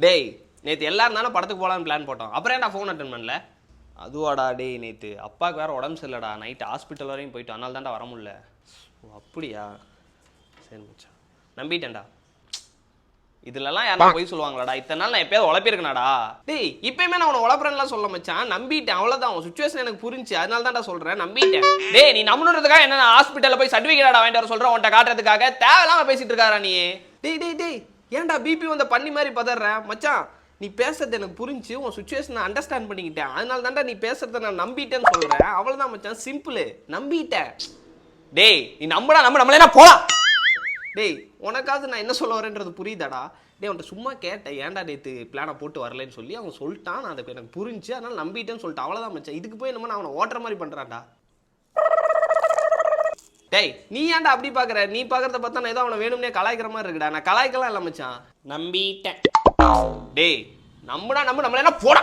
டேய் நேற்று எல்லாரும் தானே படத்துக்கு போகலான்னு பிளான் போட்டோம், அப்புறம் ஏன்டா ஃபோன் அட்டன் பண்ணல? அதுவாடா டேய், நேற்று அப்பாவுக்கு வேறு உடம்பு சரியில்லடா, நைட்டு ஹாஸ்பிட்டல் வரையும் போயிட்டு, அதனால தான்டா வர முடியல. ஓ அப்படியா, சரி மச்சான், நம்பிட்டேன்டா. இதுலலாம் யாரும் போய் சொல்லுவாங்களாடா? இத்தனை நாள் நான் எப்பயாவது உழப்பிருக்கேனாடா? டேய் இப்பயுமே நான் உன உழப்புறேன்லாம் சொல்ல மச்சான், நம்பிட்டேன் அவ்வளோதான். உன் சுச்சுவேஷன் எனக்கு புரிஞ்சு, அதனால தான்டா சொல்கிறேன், நம்பிட்டேன். டேய் நீ நம்பணுன்றதுக்காக என்ன ஹாஸ்பிட்டலில் போய் சர்டிஃபிகேட்டா வாங்கிட்டு வர சொல்கிறேன், உன்ட்ட காட்டுறதுக்காக தேவையில்லாம பேசிட்டு இருக்காரா நீ? டேய் டேய் டேய் ஏன்டா பிபி வந்த பண்ணி மாதிரி பதற மச்சான்? நீ பேசுறது எனக்கு புரிஞ்சு, உன் சுச்சுவேஷனை அண்டர்ஸ்டாண்ட் பண்ணிக்கிட்டேன், அதனால தான்டா நீ பேசுறத நான் நம்பிட்டேன்னு சொல்கிறேன். அவ்வளோதான் மச்சான், சிம்பிள், நம்பிட்டேன். டேய் நீ நம்படா, நம்மளே என்ன போலாம். டேய் உனக்காவது நான் என்ன சொல்ல வரேன்றது புரியுதாடா? டேய் அவன்கிட்ட சும்மா கேட்டேன், ஏன்டா நேற்று பிளானை போட்டு வரலன்னு சொல்லி. அவன் சொல்லிட்டான், நான் அதை எனக்கு புரிஞ்சு, அதனால நம்பிட்டேன்னு சொல்லிட்டான், அவ்வளோதான் மச்சான். இதுக்கு போய் நம்ம அவனை ஓட்டுற மாதிரி பண்ணுறான்டா. டேய் நீ ஏன்டா அப்படி பார்க்குற? நீ பார்க்குறத பார்த்தா நான் ஏதோ அவனை வேணும்னே கலாய்க்கிற மாதிரி இருக்குடா. நான் கலாய்க்கலாம் இல்லை மச்சான், நம்பிட்டேன். டேய் நம்மளா நம்மள என்ன போடா.